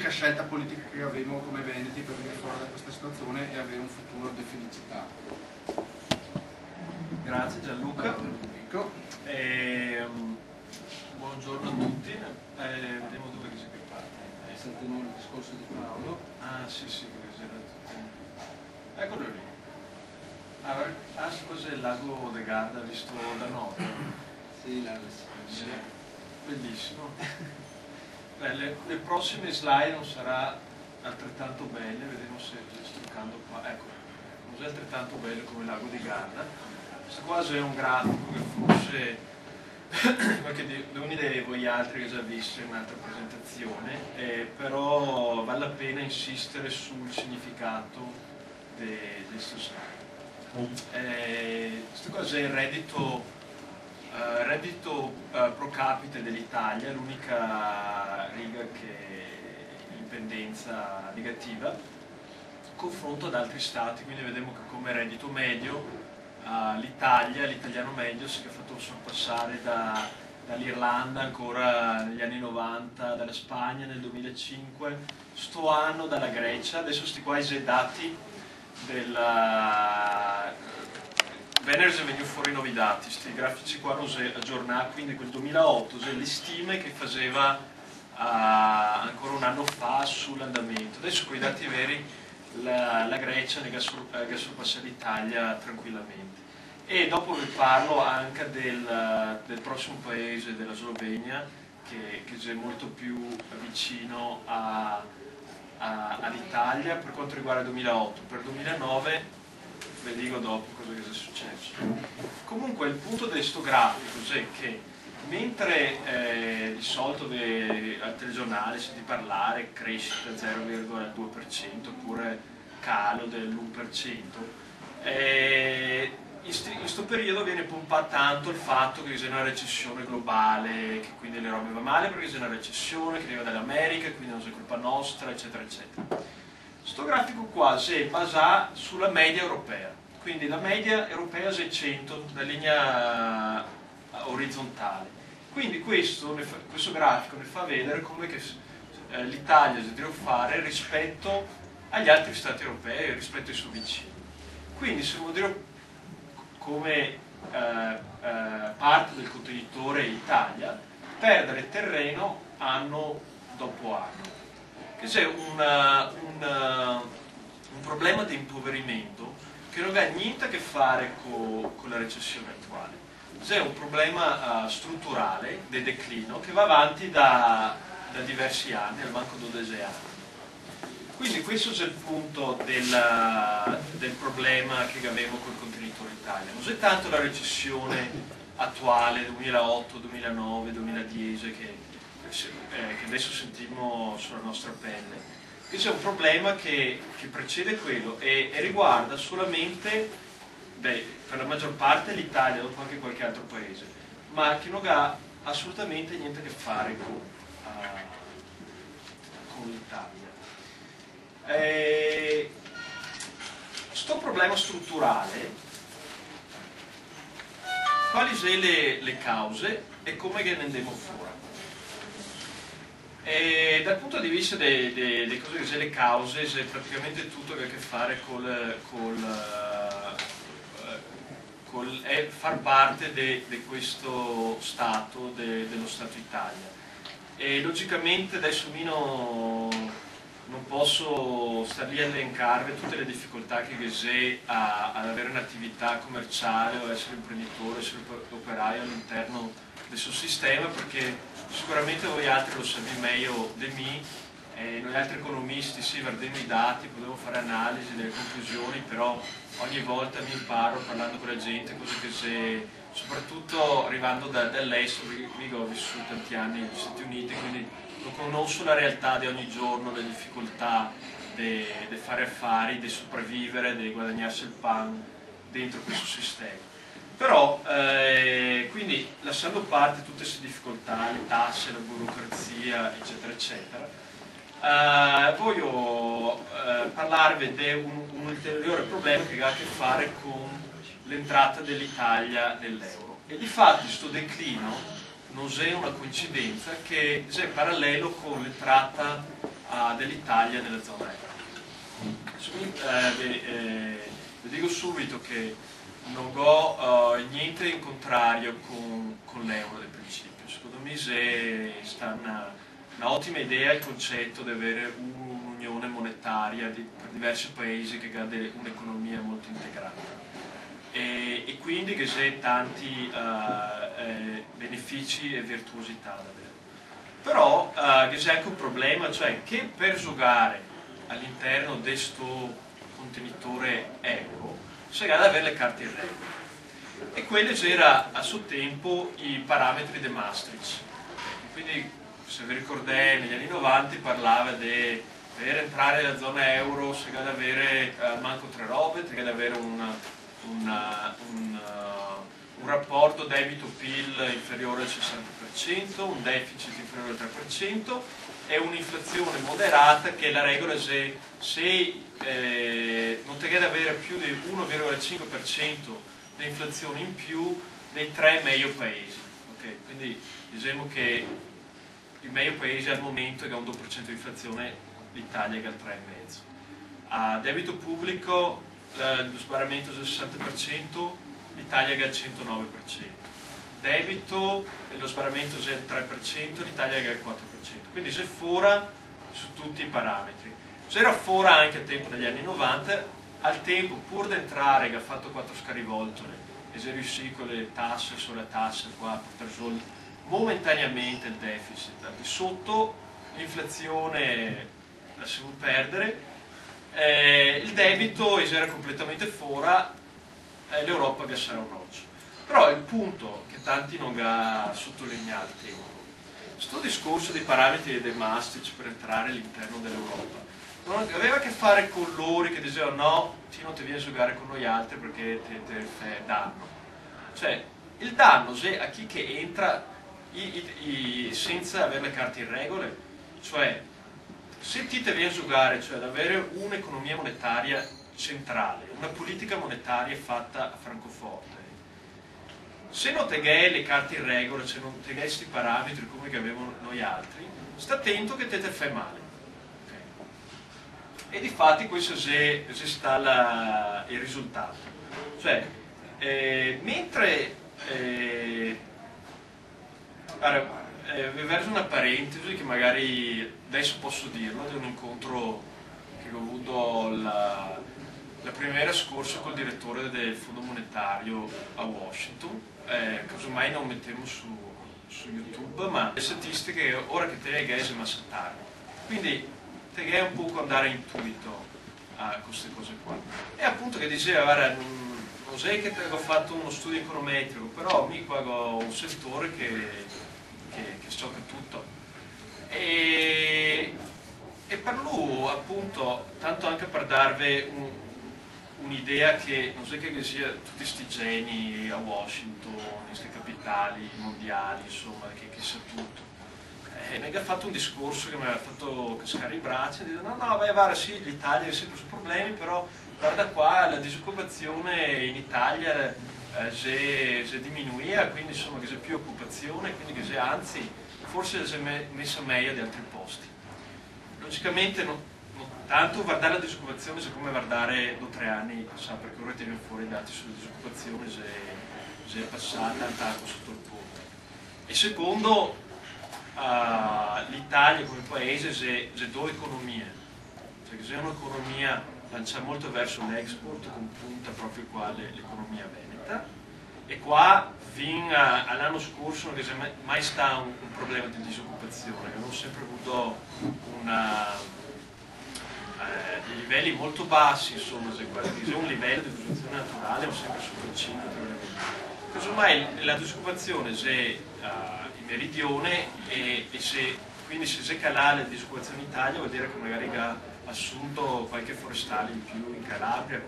Scelta politica che avremo come Veneti per venire fuori da questa situazione e avere un futuro di felicità. Grazie Gianluca. Buongiorno a tutti. Vediamo dove che si parte. Sentiamo il discorso di Paolo. Ah sì, che era... Eccolo lì. Cos'è il lago de Garda visto da nord? Sì, sì. Bellissimo. Beh, le prossime slide non sarà altrettanto belle, vedremo se sto toccando qua, ecco, non è altrettanto bello come il lago di Garda. Questo qua è un grafico che forse uno di voi altri che già visto in un'altra presentazione, però vale la pena insistere sul significato di questo slide. Questo qua è il reddito pro capite dell'Italia, l'unica riga che in pendenza negativa, confronto ad altri stati, quindi vediamo che come reddito medio l'italiano medio si è fatto sorpassare dall'Irlanda ancora negli anni 90, dalla Spagna nel 2005, sto anno dalla Grecia. Adesso sti qua i dati venerdì sono venuti fuori nuovi dati, questi grafici qua non si aggiornati, quindi quel 2008, le stime che faceva ancora un anno fa sull'andamento. Adesso con i dati veri la Grecia ne ga sorpassare l'Italia tranquillamente. E dopo vi parlo anche del prossimo paese, della Slovenia, che è molto più vicino all'Italia per quanto riguarda il 2008. Per il 2009 vi dico dopo cosa è successo. Comunque il punto di questo grafico è che mentre di solito al telegiornale si sente parlare crescita 0,2% oppure calo dell'1%, in questo periodo viene pompato tanto il fatto che c'è una recessione globale, che quindi le robe va male perché c'è una recessione che arriva dall'America, quindi non è colpa nostra, eccetera, eccetera. Questo grafico qua si basa sulla media europea, quindi la media europea è 100, la linea orizzontale. Quindi questo grafico ne fa vedere come l'Italia si deve fare rispetto agli altri stati europei, rispetto ai suoi vicini. Quindi se vuol dire come parte del contenitore Italia, perdere terreno anno dopo anno. Che c'è un problema di impoverimento che non ha niente a che fare con la recessione attuale. C'è un problema strutturale di declino che va avanti da diversi anni, al manco 12 anni. Quindi questo è il punto del problema che abbiamo col contenitore Italia. Non è tanto la recessione attuale 2008, 2009, 2010 che adesso sentiamo sulla nostra pelle. Questo è un problema che precede quello e riguarda solamente, per la maggior parte l'Italia, dopo anche qualche altro paese, ma che non ha assolutamente niente a che fare con l'Italia. Sto problema strutturale, quali sono le cause e come ne andiamo fuori? Dal punto di vista delle cose che sono le cause, è praticamente tutto che ha a che fare far parte di questo Stato, dello Stato Italia. E logicamente adesso non posso star lì a elencarvi tutte le difficoltà che c'è ad avere un'attività commerciale o essere imprenditore, essere operaio all'interno del suo sistema, perché sicuramente voi altri lo sapete meglio di me, noi altri economisti sì, guardiamo i dati, potevo fare analisi, delle conclusioni, però ogni volta mi imparo parlando con la gente, cose che se, soprattutto arrivando dall'estero, io ho vissuto tanti anni negli Stati Uniti, quindi non conosco la realtà di ogni giorno, le difficoltà di fare affari, di sopravvivere, di guadagnarsi il pan dentro questo sistema. Però, quindi, lasciando a parte tutte queste difficoltà, le tasse, la burocrazia, eccetera, eccetera, voglio parlarvi di un ulteriore problema che ha a che fare con l'entrata dell'Italia nell'euro. E difatti questo declino non è una coincidenza che è parallelo con l'entrata dell'Italia nella zona euro. Vi dico subito che non ho niente in contrario con l'euro del principio. Secondo me è stata un'ottima idea il concetto di avere un'unione monetaria per diversi paesi che ha un'economia molto integrata e quindi che c'è tanti benefici e virtuosità davvero. Però che c'è anche un problema, cioè che per giocare all'interno di questo contenitore euro si deve avere le carte in regola. E quelli c'era a suo tempo i parametri di Maastricht. Quindi, se vi ricordate, negli anni 90 parlava di per entrare nella zona euro si deve avere manco tre robe, si deve avere un rapporto debito-PIL inferiore al 60%, un deficit inferiore al 3% e un'inflazione moderata che la regola è se non ti deve avere più di 1,5% di inflazione in più dei tre meglio paesi. Okay? Quindi diciamo che il meglio paese al momento è che ha un 2% di inflazione, l'Italia che ha il 3,5%. A debito pubblico lo sbarramento del 60%, l'Italia che ha il 109%. Debito, lo sbarramento è il 3%, l'Italia che ha il 4%. Quindi si è fuori su tutti i parametri. Si era fuori anche al tempo degli anni 90, al tempo pur di entrare che ha fatto 4 scarivoltole e si è riuscito con le tasse sulle tasse qua a portare giù momentaneamente il deficit al di sotto, l'inflazione la si vuole perdere, il debito era completamente fuori e l'Europa che sarà un occhio. Però il punto che tanti non ha sottolineato il tempo, questo discorso dei parametri dei Maastricht per entrare all'interno dell'Europa non aveva a che fare con loro che dicevano no, ti non ti vieni a giocare con noi altri perché ti fai danno. Cioè, il danno è a chi che entra senza avere le carte in regole, cioè se ti vieni a giocare, cioè ad avere un'economia monetaria centrale, una politica monetaria fatta a Francoforte, se non te le carte in regola, se non te questi parametri come che avevamo noi altri, sta attento che te fai male. Okay. E difatti questo è sta il risultato. Cioè, mentre vi verso una parentesi che magari adesso posso dirlo, di un incontro che ho avuto la primavera scorsa col direttore del Fondo Monetario a Washington, casomai non mettiamo su YouTube, ma le statistiche ora che te le hai ma saltarmi. Quindi te è un po' andare intuito a queste cose qua. E appunto che diceva, guarda, non è che ho fatto uno studio econometrico, però mi qua ho un settore che sciocca tutto. E per lui, appunto, tanto anche per darvi un'idea che non so che sia tutti questi geni a Washington, queste capitali mondiali, insomma, che sa tutto. Mi ha fatto un discorso che mi ha fatto cascare i bracci e dire no, vai, guarda, sì, l'Italia ha sempre su problemi, però guarda qua, la disoccupazione in Italia si diminuisce, quindi insomma che c'è più occupazione, quindi che c'è anzi, forse si è messa meglio di altri posti. Logicamente non tanto guardare la disoccupazione è come guardare dopo 3 anni, sa, perché ora ti viene fuori i dati sulla disoccupazione se è passata tanto sotto il ponte. E secondo, l'Italia come paese c'è due economie, cioè che c'è un'economia lancia molto verso l'export con punta proprio qua l'economia veneta e qua fino all'anno scorso non c'è mai stato un problema di disoccupazione, abbiamo sempre avuto dei livelli molto bassi, insomma, se c'è un livello di disoccupazione naturale, ma sempre sotto il 5. Casomai la disoccupazione è in meridione e quindi se c'è calare la disoccupazione in Italia vuol dire che magari ha assunto qualche forestale in più in Calabria.